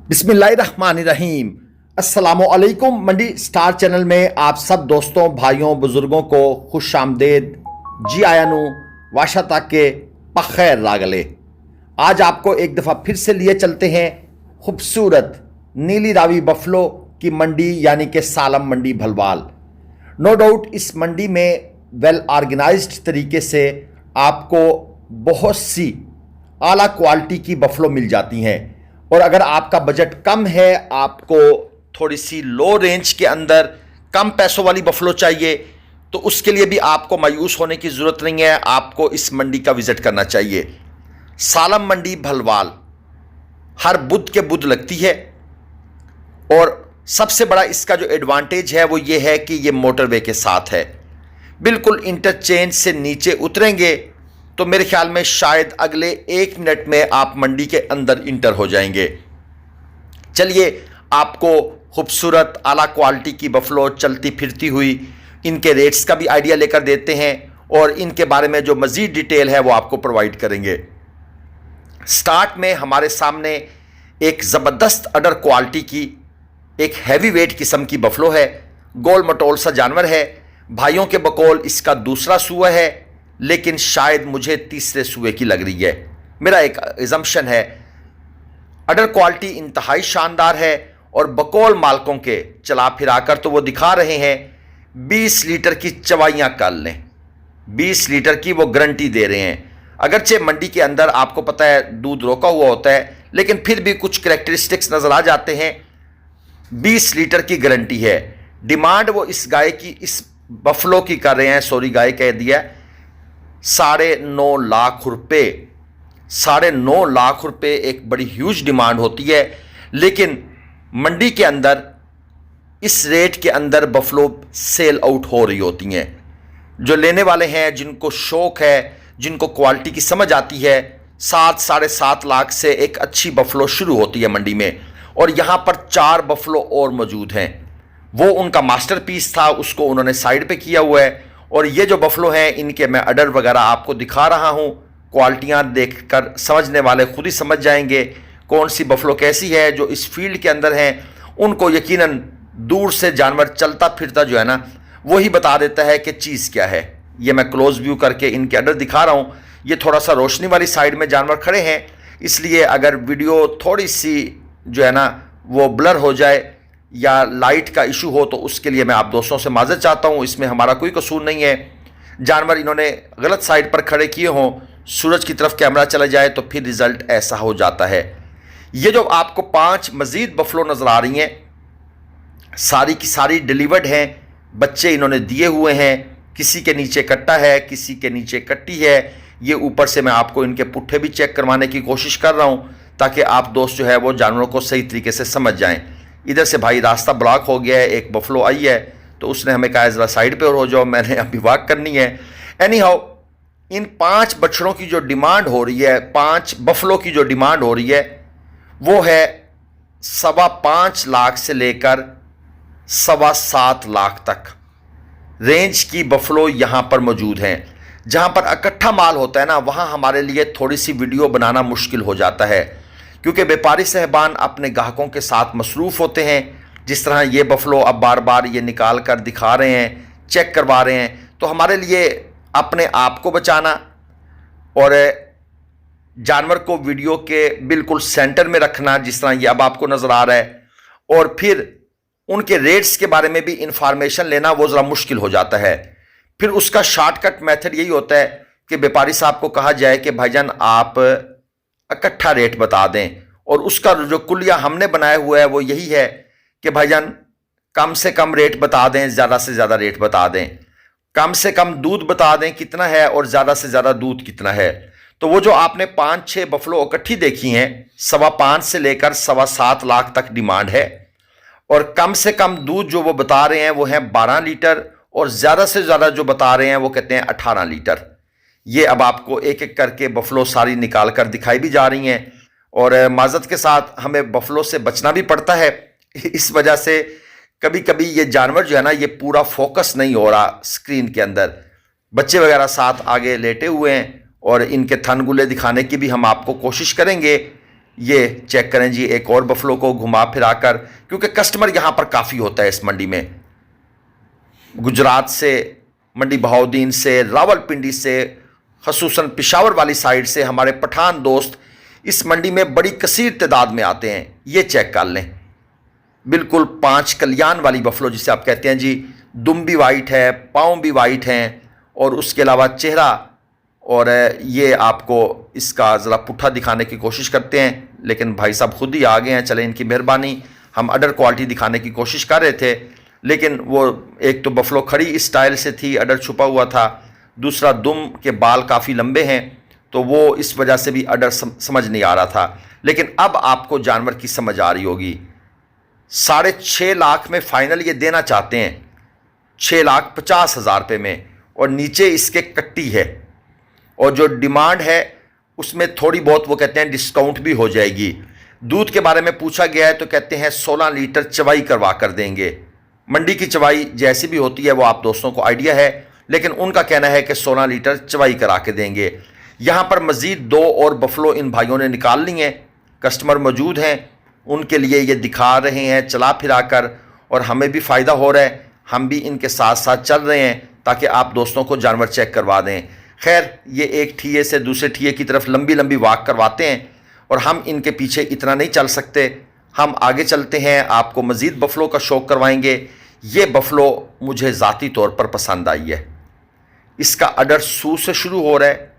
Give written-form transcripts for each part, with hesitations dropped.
बिस्मिल्लाहिर्रहमानिर्रहीम। अस्सलामुअलैकुम। मंडी star channel में आप सब दोस्तों भाइयों बुजुर्गों को खुश आमदेद। जी आयानू वाशा के पखैर रागले। आज आपको एक दफ़ा फिर से लिए चलते हैं खूबसूरत नीली रावी बफलो की मंडी यानी कि सालम मंडी भलवाल। नो डाउट इस मंडी में वेल ऑर्गेनाइज्ड तरीके से आपको बहुत सी आला क्वालिटी की बफलो मिल जाती हैं। और अगर आपका बजट कम है, आपको थोड़ी सी लो रेंज के अंदर कम पैसों वाली बफलो चाहिए, तो उसके लिए भी आपको मायूस होने की ज़रूरत नहीं है। आपको इस मंडी का विज़िट करना चाहिए। सालम मंडी भलवाल हर बुध के बुध लगती है और सबसे बड़ा इसका जो एडवांटेज है वो ये है कि ये मोटरवे के साथ है। बिल्कुल इंटरचेंज से नीचे उतरेंगे तो मेरे ख्याल में शायद अगले 1 मिनट में आप मंडी के अंदर इंटर हो जाएंगे। चलिए आपको खूबसूरत आला क्वालिटी की बफलो चलती फिरती हुई इनके रेट्स का भी आइडिया लेकर देते हैं और इनके बारे में जो मज़ीद डिटेल है वो आपको प्रोवाइड करेंगे। स्टार्ट में हमारे सामने एक ज़बरदस्त अडर क्वालिटी की एक हैवी वेट किस्म की बफलो है। गोल मटोल सा जानवर है। भाइयों के बकौल इसका दूसरा सूआ है, लेकिन शायद मुझे तीसरे सूए की लग रही है। मेरा एक एजम्पशन है। अडर क्वालिटी इंतहाई शानदार है और बकौल मालकों के चला फिराकर तो वो दिखा रहे हैं 20 लीटर की चवाइयाँ कर लें। 20 लीटर की वो गारंटी दे रहे हैं। अगरचे मंडी के अंदर आपको पता है दूध रोका हुआ होता है, लेकिन फिर भी कुछ करैक्टरिस्टिक्स नज़र आ जाते हैं। 20 लीटर की गारंटी है। डिमांड वो इस गाय की, इस बफलो की कर रहे हैं, सॉरी गाय कह दिया, 9.5 लाख रुपए। 9.5 लाख रुपए एक बड़ी ह्यूज डिमांड होती है, लेकिन मंडी के अंदर इस रेट के अंदर बफलो सेल आउट हो रही होती हैं। जो लेने वाले हैं, जिनको शौक है, जिनको क्वालिटी की समझ आती है, 7-7.5 लाख से एक अच्छी बफलो शुरू होती है मंडी में। और यहाँ पर 4 बफलो और मौजूद हैं। वो उनका मास्टरपीस था, उसको उन्होंने साइड पे किया हुआ है। और ये जो बफलो हैं इनके मैं अडर वगैरह आपको दिखा रहा हूँ। क्वालिटियाँ देखकर समझने वाले खुद ही समझ जाएंगे कौन सी बफलो कैसी है। जो इस फील्ड के अंदर हैं उनको यकीनन दूर से जानवर चलता फिरता जो है ना वही बता देता है कि चीज़ क्या है। ये मैं क्लोज व्यू करके इनके अडर दिखा रहा हूँ। ये थोड़ा सा रोशनी वाली साइड में जानवर खड़े हैं, इसलिए अगर वीडियो थोड़ी सी जो है ना वो ब्लर हो जाए या लाइट का इशू हो तो उसके लिए मैं आप दोस्तों से माज़रत चाहता हूँ। इसमें हमारा कोई कसूर नहीं है। जानवर इन्होंने गलत साइड पर खड़े किए हों, सूरज की तरफ कैमरा चला जाए तो फिर रिज़ल्ट ऐसा हो जाता है। ये जो आपको 5 मज़ीद बफलो नज़र आ रही हैं, सारी की सारी डिलीवर्ड हैं। बच्चे इन्होंने दिए हुए हैं। किसी के नीचे कट्टा है, किसी के नीचे कट्टी है। ये ऊपर से मैं आपको इनके पुट्ठे भी चेक करवाने की कोशिश कर रहा हूँ ताकि आप दोस्त जो है वो जानवरों को सही तरीके से समझ जाएं। इधर से भाई रास्ता ब्लॉक हो गया है, एक बफलो आई है तो उसने हमें कहा ज़रा साइड पे और हो जाओ, मैंने अभी वॉक करनी है। एनी हाउ, इन 5 बछड़ों की जो डिमांड हो रही है, 5 बफलो की जो डिमांड हो रही है वो है 5.25 लाख से लेकर 7.25 लाख तक रेंज की बफलो यहाँ पर मौजूद हैं। जहाँ पर इकट्ठा माल होता है ना, वहाँ हमारे लिए थोड़ी सी वीडियो बनाना मुश्किल हो जाता है, क्योंकि व्यापारी साहबान अपने ग्राहकों के साथ मसरूफ़ होते हैं। जिस तरह ये बफलो अब बार बार ये निकाल कर दिखा रहे हैं, चेक करवा रहे हैं, तो हमारे लिए अपने आप को बचाना और जानवर को वीडियो के बिल्कुल सेंटर में रखना, जिस तरह ये अब आपको नज़र आ रहा है, और फिर उनके रेट्स के बारे में भी इंफॉर्मेशन लेना वो ज़रा मुश्किल हो जाता है। फिर उसका शॉर्टकट मेथड यही होता है कि व्यापारी साहब को कहा जाए कि भाईजान आप इकट्ठा रेट बता दें, और उसका जो कुलिया हमने बनाया हुआ है वो यही है कि भाईजान कम से कम रेट बता दें, ज़्यादा से ज़्यादा रेट बता दें। कम से कम दूध बता दें कितना है और ज़्यादा से ज़्यादा दूध कितना है। तो वो जो आपने 5-6 बफलो इकट्ठी देखी हैं, 5.25 से लेकर 7.25 लाख तक डिमांड है। और कम से कम दूध जो वो बता रहे हैं वो है 12 लीटर, और ज़्यादा से ज़्यादा जो बता रहे हैं वो कहते हैं 18 लीटर। ये अब आपको एक एक करके बफलो सारी निकाल कर दिखाई भी जा रही हैं। और माज़रत के साथ हमें बफलो से बचना भी पड़ता है। इस वजह से कभी कभी ये जानवर जो है ना ये पूरा फोकस नहीं हो रहा स्क्रीन के अंदर। बच्चे वगैरह साथ आगे लेटे हुए हैं और इनके थन गुले दिखाने की भी हम आपको कोशिश करेंगे, ये चेक करें जी, एक और बफलो को घुमा फिरा कर, क्योंकि कस्टमर यहां पर काफ़ी होता है इस मंडी में। गुजरात से, मंडी बहाउद्दीन से, रावलपिंडी से, खसूसन पिशावर वाली साइड से हमारे पठान दोस्त इस मंडी में बड़ी कसीर तादाद में आते हैं। ये चेक कर लें, बिल्कुल 5 कल्याण वाली बफलो जिसे आप कहते हैं जी। दुम भी वाइट है, पाँव भी वाइट हैं, और उसके अलावा चेहरा, और ये आपको इसका ज़रा पुट्ठा दिखाने की कोशिश करते हैं, लेकिन भाई साहब खुद ही आ गए हैं, चले इनकी मेहरबानी। हम अडर क्वालिटी दिखाने की कोशिश कर रहे थे, लेकिन वो एक तो बफलो खड़ी इस स्टाइल से थी, अडर छुपा हुआ था, दूसरा दुम के बाल काफ़ी लंबे हैं, तो वो इस वजह से भी अडर समझ नहीं आ रहा था। लेकिन अब आपको जानवर की समझ आ रही होगी। 6.5 लाख में फाइनल ये देना चाहते हैं, 6,50,000 रुपये में, और नीचे इसके कट्टी है, और जो डिमांड है उसमें थोड़ी बहुत वो कहते हैं डिस्काउंट भी हो जाएगी। दूध के बारे में पूछा गया है तो कहते हैं 16 लीटर चवाई करवा कर देंगे। मंडी की चवाई जैसी भी होती है वो आप दोस्तों को आइडिया है, लेकिन उनका कहना है कि 16 लीटर चवाई करा के देंगे। यहाँ पर मज़ीद 2 और बफलो इन भाइयों ने निकाल ली हैं, कस्टमर मौजूद हैं, उनके लिए ये दिखा रहे हैं चला फिरा कर, और हमें भी फ़ायदा हो रहा है, हम भी इनके साथ साथ चल रहे हैं ताकि आप दोस्तों को जानवर चेक करवा दें। खैर, ये एक ठिये से दूसरे ठिये की तरफ लंबी लंबी वाक करवाते हैं, और हम इनके पीछे इतना नहीं चल सकते। हम आगे चलते हैं, आपको मज़ीद बफलो का शौक़ करवाएंगे। ये बफलो मुझे ज़ाती तौर पर पसंद आई है। इसका अडर सू से शुरू हो रहा है,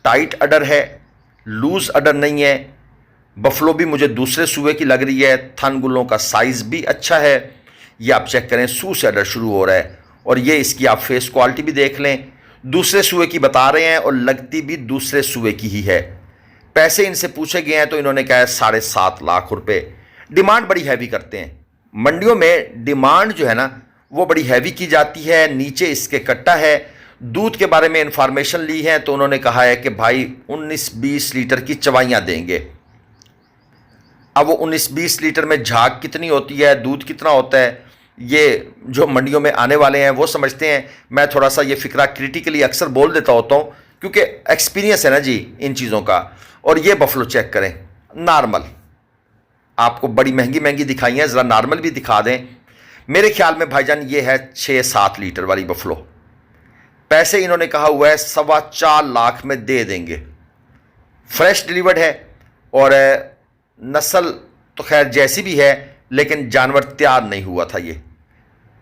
टाइट अडर है, लूज़ अडर नहीं है। बफलो भी मुझे दूसरे सूए की लग रही है, थन गुल्लों का साइज़ भी अच्छा है। ये आप चेक करें, सू से अडर शुरू हो रहा है, और ये इसकी आप फेस क्वालिटी भी देख लें, दूसरे सूए की बता रहे हैं, और लगती भी दूसरे सूए की ही है। पैसे इनसे पूछे गए हैं तो इन्होंने कहा है 7.5 लाख रुपए। डिमांड बड़ी हैवी करते हैं मंडियों में, डिमांड जो है ना वो बड़ी हैवी की जाती है। नीचे इसके कट्टा है। दूध के बारे में इंफॉर्मेशन ली है तो उन्होंने कहा है कि भाई 19-20 लीटर की चवाइयाँ देंगे। अब वो 19-20 लीटर में झाग कितनी होती है, दूध कितना होता है, ये जो मंडियों में आने वाले हैं वो समझते हैं। मैं थोड़ा सा ये फ़िक्रा क्रिटिकली अक्सर बोल देता होता हूँ, क्योंकि एक्सपीरियंस है ना जी इन चीज़ों का। और ये बफलो चेक करें, नॉर्मल, आपको बड़ी महंगी महंगी दिखाई हैं, ज़रा नॉर्मल भी दिखा दें। मेरे ख्याल में भाईजान ये है 6-7 लीटर वाली बफलो। पैसे इन्होंने कहा हुआ है 4.25 लाख में दे देंगे। फ्रेश डिलीवर्ड है, और नस्ल तो खैर जैसी भी है, लेकिन जानवर तैयार नहीं हुआ था। ये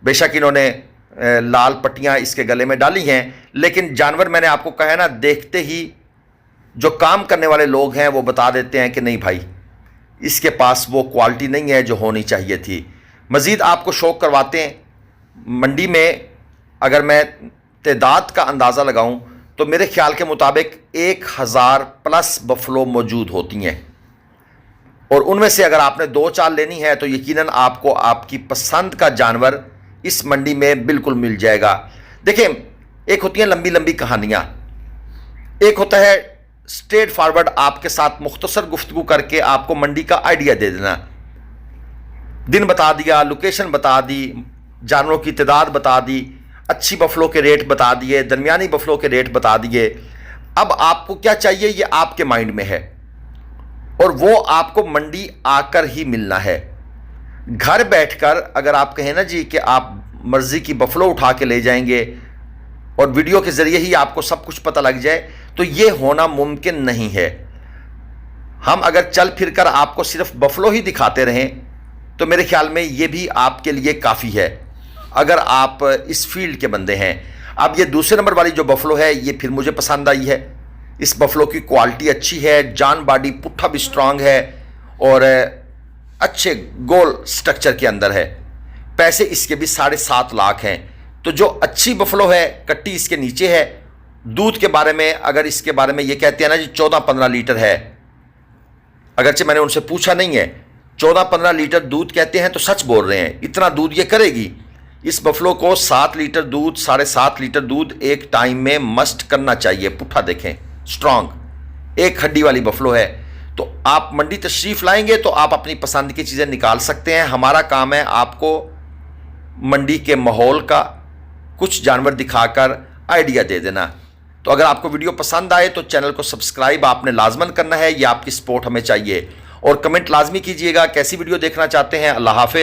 बेशक इन्होंने लाल पट्टियाँ इसके गले में डाली हैं, लेकिन जानवर मैंने आपको कहा है ना, देखते ही जो काम करने वाले लोग हैं वो बता देते हैं कि नहीं भाई, इसके पास वो क्वालिटी नहीं है जो होनी चाहिए थी। मज़ीद आपको शौक़ करवाते हैं। मंडी में अगर मैं तादाद का अंदाज़ा लगाऊं तो मेरे ख्याल के मुताबिक 1000 प्लस बफलो मौजूद होती हैं, और उनमें से अगर आपने 2-4 लेनी है तो यकीनन आपको आपकी पसंद का जानवर इस मंडी में बिल्कुल मिल जाएगा। देखें, एक होती हैं लंबी लंबी कहानियाँ, एक होता है स्ट्रेट फॉरवर्ड आपके साथ मुख्तसर गुफ्तगू करके आपको मंडी का आइडिया दे देना। दिन बता दिया, लोकेशन बता दी, जानवरों की तादाद बता दी, अच्छी बफलो के रेट बता दिए, दरमियानी बफलो के रेट बता दिए। अब आपको क्या चाहिए ये आपके माइंड में है, और वो आपको मंडी आकर ही मिलना है। घर बैठकर अगर आप कहें ना जी कि आप मर्जी की बफलो उठा के ले जाएंगे और वीडियो के ज़रिए ही आपको सब कुछ पता लग जाए, तो ये होना मुमकिन नहीं है। हम अगर चल फिर कर आपको सिर्फ बफलो ही दिखाते रहें तो मेरे ख्याल में ये भी आपके लिए काफ़ी है, अगर आप इस फील्ड के बंदे हैं। अब ये दूसरे नंबर वाली जो बफलो है ये फिर मुझे पसंद आई है। इस बफलो की क्वालिटी अच्छी है, जान बॉडी, पुट्ठा भी स्ट्रांग है, और अच्छे गोल स्ट्रक्चर के अंदर है। पैसे इसके भी 7.5 लाख हैं। तो जो अच्छी बफलो है, कट्टी इसके नीचे है। दूध के बारे में अगर इसके बारे में ये कहते हैं ना जी 14-15 लीटर है, अगरचे मैंने उनसे पूछा नहीं है, 14-15 लीटर दूध कहते हैं तो सच बोल रहे हैं, इतना दूध ये करेगी। इस बफलो को 7 लीटर दूध, 7.5 लीटर दूध एक टाइम में मस्ट करना चाहिए। पुट्ठा देखें, स्ट्रांग, एक हड्डी वाली बफलो है। तो आप मंडी तशरीफ़ लाएंगे तो आप अपनी पसंद की चीज़ें निकाल सकते हैं। हमारा काम है आपको मंडी के माहौल का कुछ जानवर दिखाकर आइडिया दे देना। तो अगर आपको वीडियो पसंद आए तो चैनल को सब्सक्राइब आपने लाजमन करना है, ये आपकी सपोर्ट हमें चाहिए। और कमेंट लाजमी कीजिएगा कैसी वीडियो देखना चाहते हैं। अल्लाह हाफिज।